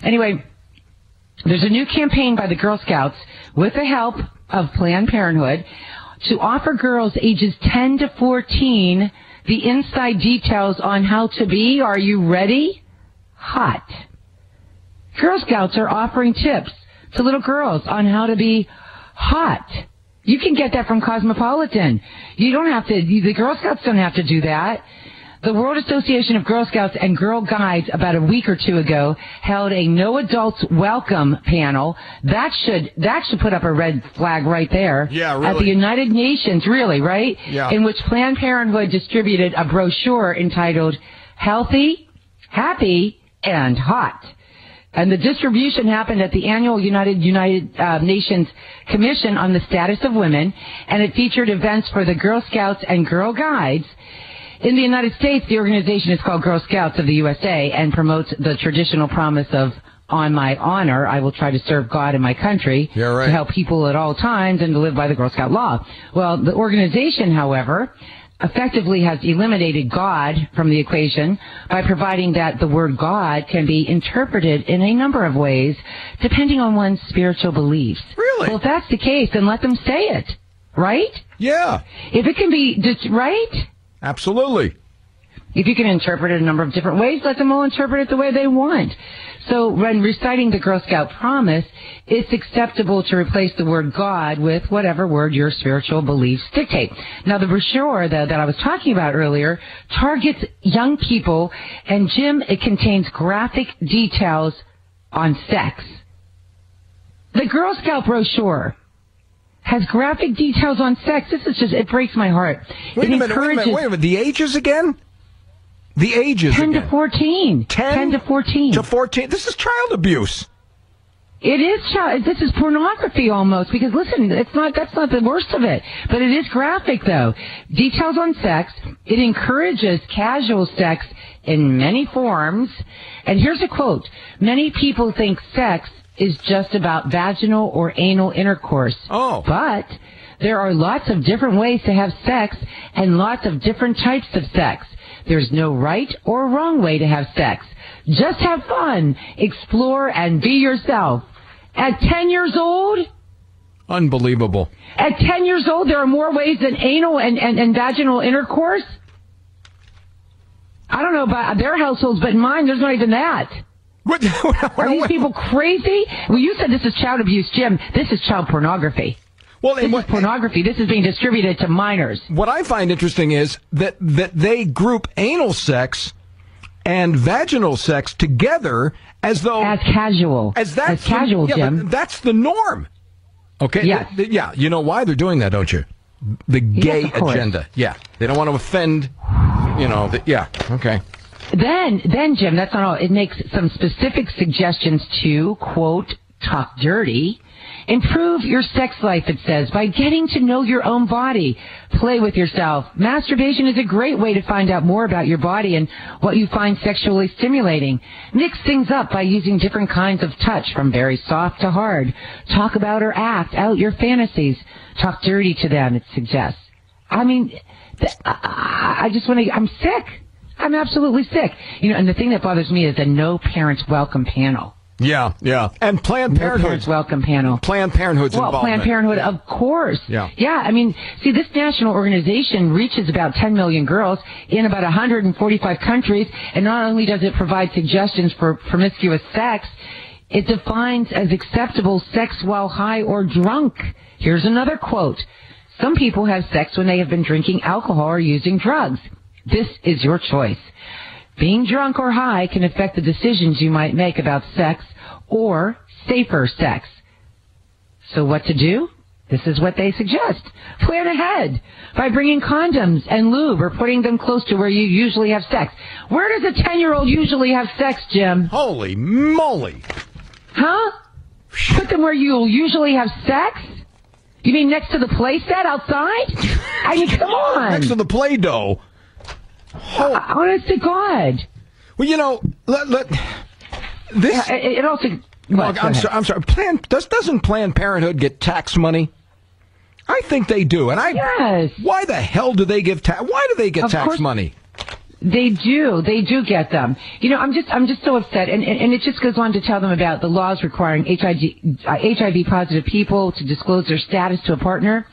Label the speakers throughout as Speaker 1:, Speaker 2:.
Speaker 1: Anyway, there's a new campaign by the Girl Scouts with the help of Planned Parenthood to offer girls ages 10 to 14 the inside details on how to be, are you ready? Hot. Girl Scouts are offering tips to little girls on how to be hot. You can get that from Cosmopolitan. You don't have to, the Girl Scouts don't have to do that. The World Association of Girl Scouts and Girl Guides about a week or two ago held a no adults welcome panel. That should put up a red flag right there.
Speaker 2: Yeah, really.
Speaker 1: At the United Nations, really, right?
Speaker 2: Yeah.
Speaker 1: In which Planned Parenthood distributed a brochure entitled Healthy, Happy, and Hot. And the distribution happened at the annual United Nations Commission on the Status of Women, and it featured events for the Girl Scouts and Girl Guides. In the United States, the organization is called Girl Scouts of the USA and promotes the traditional promise of, on my honor, I will try to serve God and my country,
Speaker 2: yeah, right,
Speaker 1: to help people at all times and to live by the Girl Scout law. Well, the organization, however, effectively has eliminated God from the equation by providing that the word God can be interpreted in a number of ways depending on one's spiritual beliefs.
Speaker 2: Really?
Speaker 1: Well, if that's the case, then let them say it, right?
Speaker 2: Yeah.
Speaker 1: If it can be, right?
Speaker 2: Absolutely.
Speaker 1: If you can interpret it a number of different ways, let them all interpret it the way they want. So when reciting the Girl Scout promise, it's acceptable to replace the word God with whatever word your spiritual beliefs dictate. Now, the brochure that I was talking about earlier targets young people, and Jim, it contains graphic details on sex. The Girl Scout brochure has graphic details on sex. This is just, it breaks my heart.
Speaker 2: Wait a minute. The ages again? The ages
Speaker 1: 10
Speaker 2: again.
Speaker 1: to 14. 10 to 14.
Speaker 2: To 14. This is child abuse.
Speaker 1: It is child. This is pornography almost. Because listen, that's not the worst of it. But it is graphic though. Details on sex. It encourages casual sex in many forms. And here's a quote. Many people think sex is just about vaginal or anal intercourse.
Speaker 2: Oh.
Speaker 1: But there are lots of different ways to have sex and lots of different types of sex. There's no right or wrong way to have sex. Just have fun, explore, and be yourself. At 10 years old?
Speaker 2: Unbelievable.
Speaker 1: At 10 years old, there are more ways than anal and vaginal intercourse? I don't know about their households, but in mine, there's not even that.
Speaker 2: What?
Speaker 1: Are these people crazy? Well, you said this is child abuse, Jim. This is child pornography.
Speaker 2: Well,
Speaker 1: this is pornography. This is being distributed to minors.
Speaker 2: What I find interesting is that they group anal sex and vaginal sex together as though
Speaker 1: as casual,
Speaker 2: as
Speaker 1: casual, Jim.
Speaker 2: That's the norm. Okay.
Speaker 1: Yes.
Speaker 2: Yeah. You know why they're doing that, don't you? The gay agenda. Yeah. They don't want to offend. Yeah. Okay.
Speaker 1: Then, Jim, that's not all. It makes some specific suggestions to, quote, talk dirty. Improve your sex life, it says, by getting to know your own body. Play with yourself. Masturbation is a great way to find out more about your body and what you find sexually stimulating. Mix things up by using different kinds of touch, from very soft to hard. Talk about or act out your fantasies. Talk dirty to them, it suggests. I mean, I just want to, I'm sick. I'm absolutely sick. And the thing that bothers me is the No Parents Welcome panel.
Speaker 2: Yeah. And Planned Parenthood.
Speaker 1: No Parents Welcome panel.
Speaker 2: Planned Parenthood's involved.
Speaker 1: Planned Parenthood, of course.
Speaker 2: Yeah.
Speaker 1: I mean, see, this national organization reaches about 10 million girls in about 145 countries, and not only does it provide suggestions for promiscuous sex, it defines as acceptable sex while high or drunk. Here's another quote. Some people have sex when they have been drinking alcohol or using drugs. This is your choice. Being drunk or high can affect the decisions you might make about sex or safer sex. So what to do? This is what they suggest. Plan ahead by bringing condoms and lube or putting them close to where you usually have sex. Where does a 10-year-old usually have sex, Jim?
Speaker 2: Holy moly.
Speaker 1: Huh? Put them where you'll usually have sex? You mean next to the play set outside? I mean, come on.
Speaker 2: Next to the Play-Doh.
Speaker 1: Honest to God.
Speaker 2: Well, this.
Speaker 1: It also.
Speaker 2: Look, I'm sorry. Doesn't Planned Parenthood get tax money? I think they do. And
Speaker 1: yes.
Speaker 2: Why the hell do they give tax? Why do they get tax money?
Speaker 1: They do get them. I'm just so upset, and it just goes on to tell them about the laws requiring HIV positive people to disclose their status to a partner.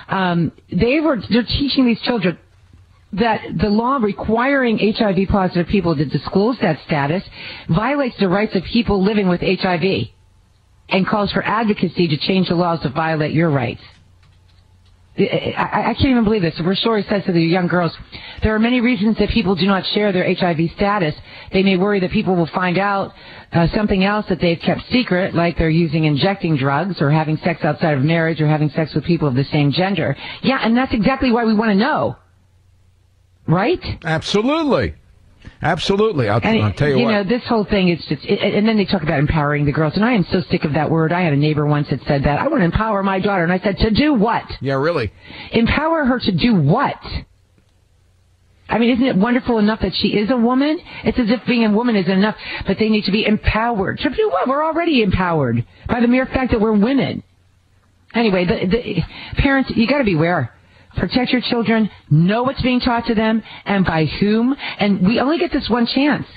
Speaker 1: They're teaching these children that the law requiring HIV positive people to disclose that status violates the rights of people living with HIV and calls for advocacy to change the laws to violate your rights. I can't even believe this. The story says to the young girls, there are many reasons that people do not share their HIV status. They may worry that people will find out something else that they've kept secret, like they're injecting drugs or having sex outside of marriage or having sex with people of the same gender. Yeah, and that's exactly why we want to know. Right?
Speaker 2: Absolutely. Absolutely. I'll tell you what.
Speaker 1: This whole thing is just, and then they talk about empowering the girls, and I am so sick of that word. I had a neighbor once that said that. I want to empower my daughter, and I said, to do what?
Speaker 2: Yeah, really?
Speaker 1: Empower her to do what? I mean, isn't it wonderful enough that she is a woman? It's as if being a woman isn't enough, but they need to be empowered. To do what? We're already empowered by the mere fact that we're women. Anyway, the parents, you got to beware. Protect your children, know what's being taught to them, and by whom. And we only get this one chance.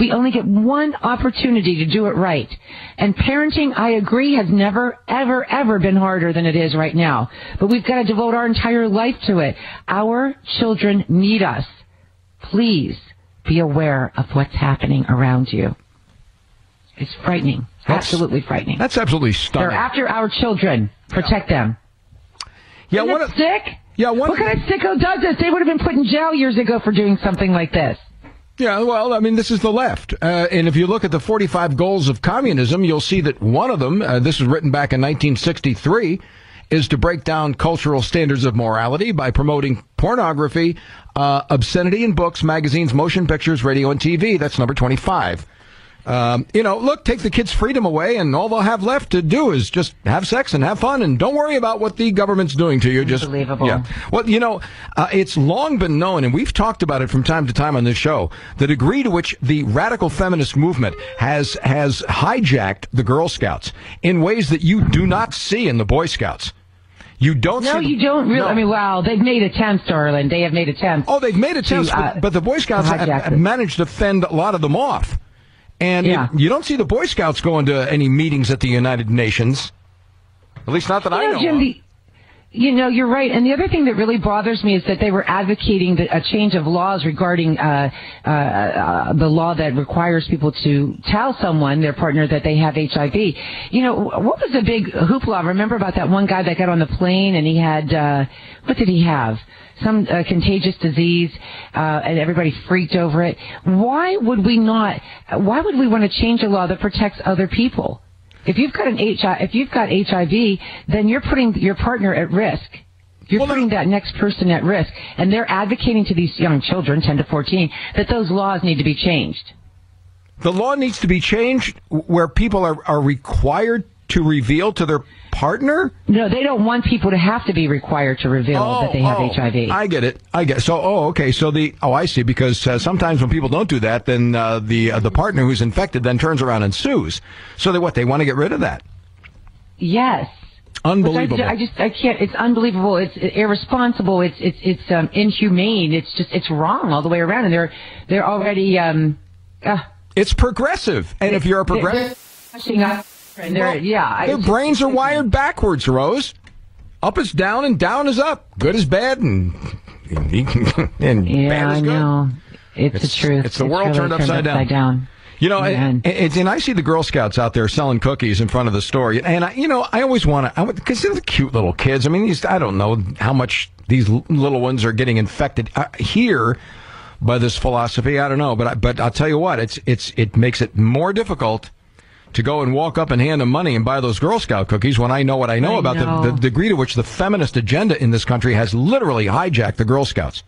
Speaker 1: We only get one opportunity to do it right. And parenting, I agree, has never, ever, ever been harder than it is right now. But we've got to devote our entire life to it. Our children need us. Please be aware of what's happening around you. It's frightening. Absolutely frightening.
Speaker 2: That's absolutely stunning.
Speaker 1: They're after our children. Protect them.
Speaker 2: Yeah,
Speaker 1: Isn't it sick?
Speaker 2: Yeah,
Speaker 1: what kind of sicko does this? They would have been put in jail years ago for doing something like this.
Speaker 2: Yeah, well, I mean, this is the left. And if you look at the 45 goals of communism, you'll see that one of them, this was written back in 1963, is to break down cultural standards of morality by promoting pornography, obscenity in books, magazines, motion pictures, radio, and TV. That's number 25. Look, take the kids' freedom away, and all they'll have left to do is just have sex and have fun, and don't worry about what the government's doing to you.
Speaker 1: Unbelievable.
Speaker 2: Yeah. Well, it's long been known, and we've talked about it from time to time on this show, the degree to which the radical feminist movement has hijacked the Girl Scouts in ways that you do not see in the Boy Scouts. You don't.
Speaker 1: No, you don't really. No. I mean, wow, they've made attempts, darling. They have made attempts.
Speaker 2: Oh, they've made attempts, but the Boy Scouts have managed to fend a lot of them off. And you don't see the Boy Scouts going to any meetings at the United Nations. At least not that I know
Speaker 1: Jim,
Speaker 2: of.
Speaker 1: You're right. And the other thing that really bothers me is that they were advocating a change of laws regarding the law that requires people to tell someone, their partner, that they have HIV. What was the big hoopla? Remember about that one guy that got on the plane and he had, what did he have? Some contagious disease, and everybody freaked over it. Why would we want to change a law that protects other people? If you've got HIV, then you're putting your partner at risk. You're putting that next person at risk. And they're advocating to these young children, 10 to 14, that those laws need to be changed.
Speaker 2: The law needs to be changed where people are required to reveal to their partner?
Speaker 1: No, they don't want people to have to be required to reveal that they have HIV.
Speaker 2: I get it. So, okay. So I see. Because sometimes when people don't do that, then the partner who's infected then turns around and sues. So they want to get rid of that? Yes. Unbelievable.
Speaker 1: I can't. It's unbelievable. It's irresponsible. It's inhumane. It's wrong all the way around. And they're already.
Speaker 2: It's progressive. And if you're a progressive. Their brains are wired backwards, Rose. Up is down and down is up. Good is bad and bad is good.
Speaker 1: I know. It's the truth.
Speaker 2: It's the world really turned upside down. And I see the Girl Scouts out there selling cookies in front of the store. And I always because they're the cute little kids. I mean, I don't know how much these little ones are getting infected here by this philosophy. I don't know, but I'll tell you what, it makes it more difficult to go and walk up and hand them money and buy those Girl Scout cookies when I know what I know about the degree to which the feminist agenda in this country has literally hijacked the Girl Scouts.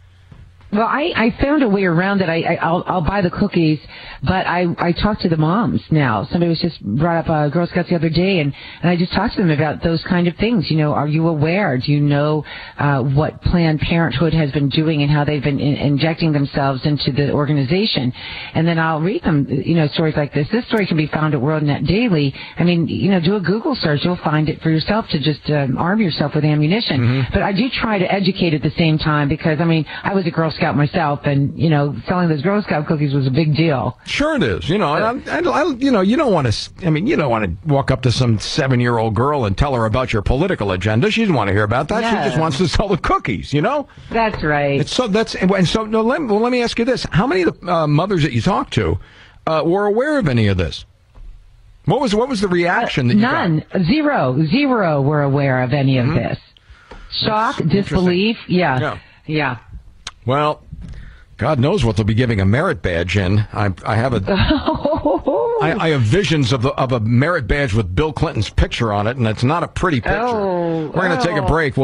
Speaker 1: Well, I found a way around that. I'll buy the cookies, but I talk to the moms now. Somebody was just brought up Girl Scouts the other day, and I just talked to them about those kind of things. Are you aware? Do you know what Planned Parenthood has been doing and how they've been injecting themselves into the organization? And then I'll read them, stories like this. This story can be found at WorldNet Daily. I mean, do a Google search. You'll find it for yourself to just arm yourself with ammunition. Mm-hmm. But I do try to educate at the same time because, I was a Girl Scout myself, and selling those Girl Scout cookies was a big deal.
Speaker 2: Sure, it is. You don't want to. I mean, you don't want to walk up to some 7-year-old girl and tell her about your political agenda. She doesn't want to hear about that.
Speaker 1: Yeah.
Speaker 2: She just wants to sell the cookies.
Speaker 1: That's right.
Speaker 2: Let me ask you this: how many of the mothers that you talked to were aware of any of this? What was the reaction that you got?
Speaker 1: None. Zero were aware of any of this. Shock, disbelief. Yeah.
Speaker 2: Well, God knows what they'll be giving a merit badge in. I have visions of a merit badge with Bill Clinton's picture on it, and it's not a pretty picture. We're going to take a break.